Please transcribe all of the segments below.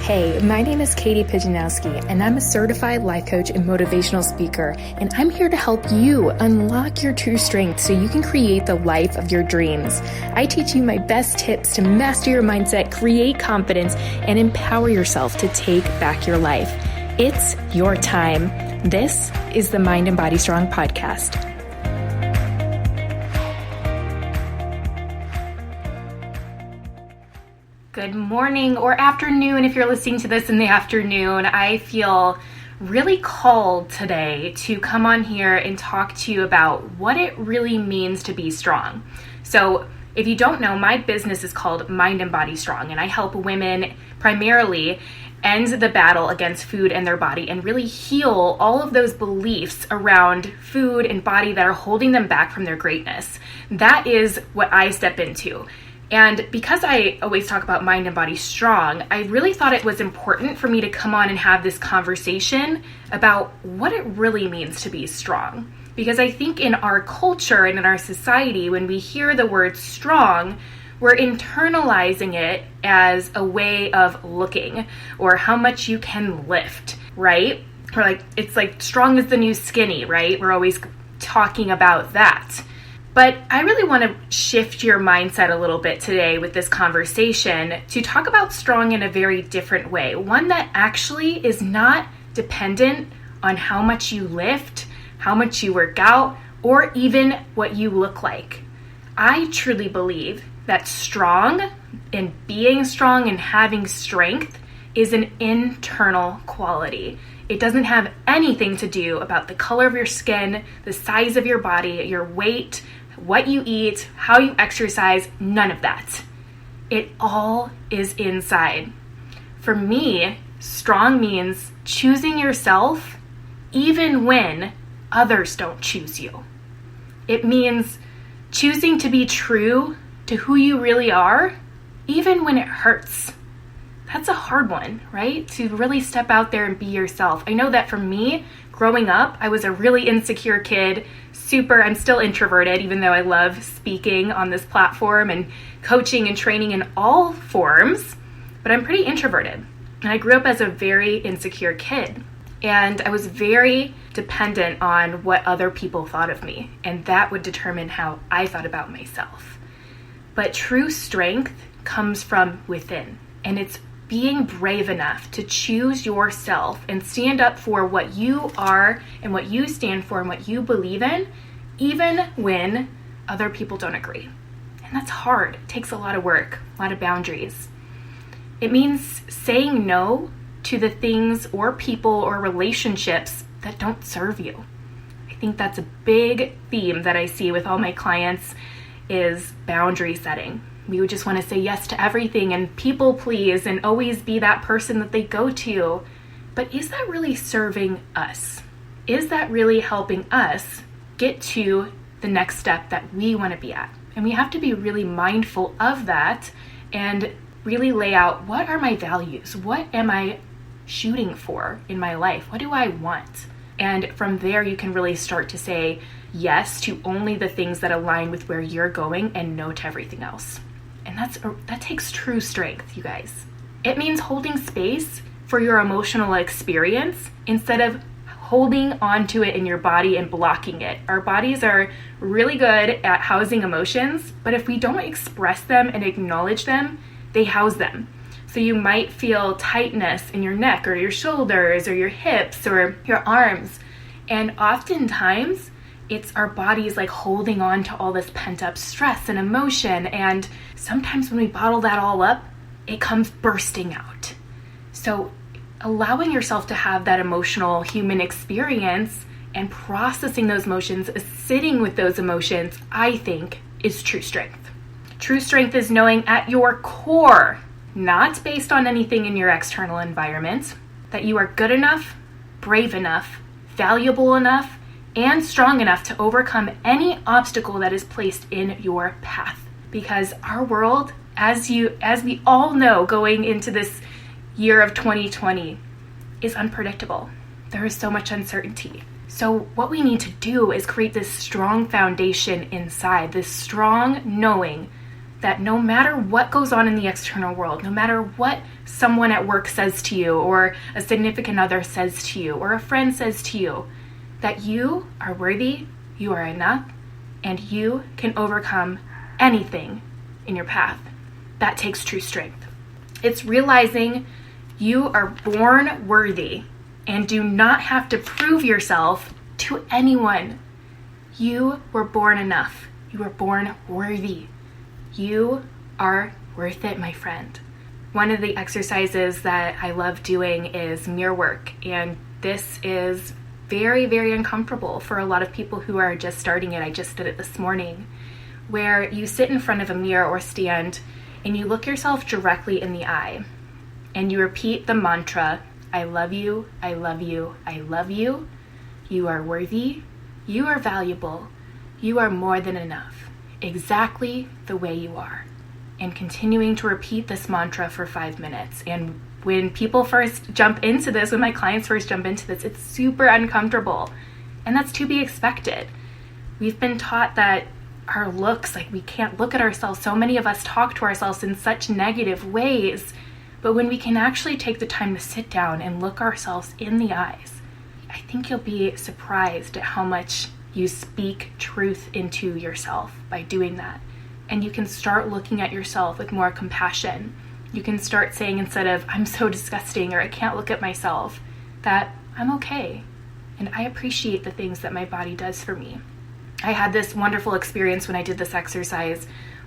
Hey, my name is Katie Pijanowski, and I'm a certified life coach and motivational speaker, and I'm here to help you unlock your true strength so you can create the life of your dreams. I teach you my best tips to master your mindset, create confidence, and empower yourself to take back your life. It's your time. This is the Mind and Body Strong podcast. Good morning or afternoon if you're listening to this in the afternoon. I feel really called today to come on here and talk to you about what it really means to be strong. So if you don't know, my business is called Mind and Body Strong, and I help women primarily end the battle against food and their body and really heal all of those beliefs around food and body that are holding them back from their greatness. That is what I step into. And because I always talk about mind and body strong, I really thought it was important for me to come on and have this conversation about what it really means to be strong. Because I think in our culture and in our society, when we hear the word strong, we're internalizing it as a way of looking or how much you can lift, right? Or like, it's like strong is the new skinny, right? We're always talking about that. But I really want to shift your mindset a little bit today with this conversation to talk about strong in a very different way. One that actually is not dependent on how much you lift, how much you work out, or even what you look like. I truly believe that strong and being strong and having strength is an internal quality. It doesn't have anything to do about the color of your skin, the size of your body, your weight, what you eat, how you exercise, none of that. It all is inside. For me, strong means choosing yourself even when others don't choose you. It means choosing to be true to who you really are, even when it hurts. That's a hard one, right? To really step out there and be yourself. I know that for me, growing up, I was a really insecure kid. I'm still introverted, even though I love speaking on this platform and coaching and training in all forms, but I'm pretty introverted. And I grew up as a very insecure kid, and I was very dependent on what other people thought of me, and that would determine how I thought about myself. But true strength comes from within, and it's being brave enough to choose yourself and stand up for what you are and what you stand for and what you believe in, even when other people don't agree. And that's hard. It takes a lot of work, a lot of boundaries. It means saying no to the things or people or relationships that don't serve you. I think that's a big theme that I see with all my clients is boundary setting. We would just want to say yes to everything and people please and always be that person that they go to. But is that really serving us? Is that really helping us get to the next step that we want to be at? And we have to be really mindful of that and really lay out, what are my values? What am I shooting for in my life? What do I want? And from there, you can really start to say yes to only the things that align with where you're going and no to everything else. And that takes true strength, you guys. It means holding space for your emotional experience instead of holding onto it in your body and blocking it. Our bodies are really good at housing emotions, but if we don't express them and acknowledge them, they house them. So you might feel tightness in your neck or your shoulders or your hips or your arms. And oftentimes, it's our bodies like holding on to all this pent up stress and emotion. And sometimes when we bottle that all up, it comes bursting out. So allowing yourself to have that emotional human experience and processing those emotions, sitting with those emotions, I think is true strength. True strength is knowing at your core, not based on anything in your external environment, that you are good enough, brave enough, valuable enough, and strong enough to overcome any obstacle that is placed in your path. Because our world, as we all know going into this year of 2020, is unpredictable. There is so much uncertainty. So what we need to do is create this strong foundation inside, this strong knowing that no matter what goes on in the external world, no matter what someone at work says to you, or a significant other says to you, or a friend says to you, that you are worthy, you are enough, and you can overcome anything in your path. That takes true strength. It's realizing you are born worthy and do not have to prove yourself to anyone. You were born enough. You were born worthy. You are worth it, my friend. One of the exercises that I love doing is mirror work, and this is very, very uncomfortable for a lot of people who are just starting it. I just did it this morning, where you sit in front of a mirror or stand and you look yourself directly in the eye and you repeat the mantra, I love you, I love you, I love you. You are worthy, you are valuable, you are more than enough, exactly the way you are. And continuing to repeat this mantra for 5 minutes. And when people first jump into this, when my clients first jump into this, it's super uncomfortable. And that's to be expected. We've been taught that our looks, like we can't look at ourselves. So many of us talk to ourselves in such negative ways. But when we can actually take the time to sit down and look ourselves in the eyes, I think you'll be surprised at how much you speak truth into yourself by doing that. And you can start looking at yourself with more compassion. You can start saying, instead of, I'm so disgusting, or I can't look at myself, that I'm okay. And I appreciate the things that my body does for me. I had this wonderful experience when I did this exercise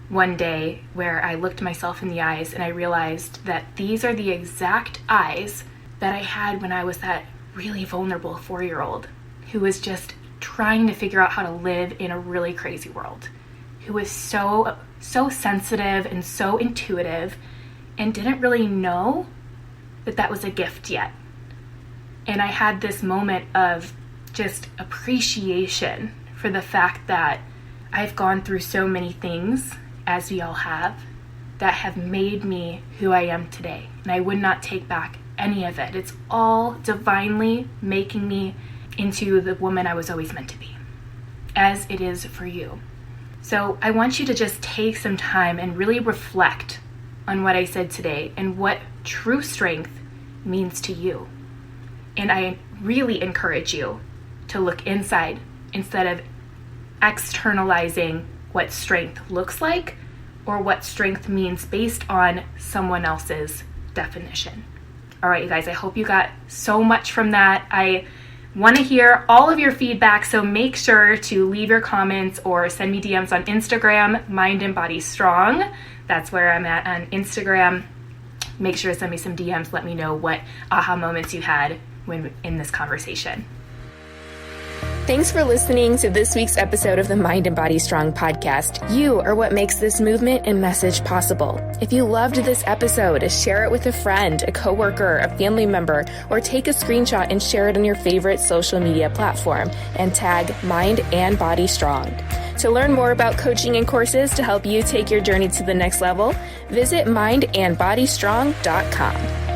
one day where I looked myself in the eyes and I realized that these are the exact eyes that I had when I was that really vulnerable 4-year-old who was just trying to figure out how to live in a really crazy world, who was so sensitive and so intuitive and didn't really know that that was a gift yet. And I had this moment of just appreciation for the fact that I've gone through so many things, as we all have, that have made me who I am today. And I would not take back any of it. It's all divinely making me into the woman I was always meant to be, as it is for you. So I want you to just take some time and really reflect on what I said today and what true strength means to you. And I really encourage you to look inside instead of externalizing what strength looks like or what strength means based on someone else's definition. All right, you guys, I hope you got so much from that. I want to hear all of your feedback, so make sure to leave your comments or send me DMs on Instagram, Mind and Body Strong. That's where I'm at on Instagram. Make sure to send me some DMs. Let me know what aha moments you had when in this conversation. Thanks for listening to this week's episode of the Mind and Body Strong podcast. You are what makes this movement and message possible. If you loved this episode, share it with a friend, a coworker, a family member, or take a screenshot and share it on your favorite social media platform and tag Mind and Body Strong. To learn more about coaching and courses to help you take your journey to the next level, visit mindandbodystrong.com.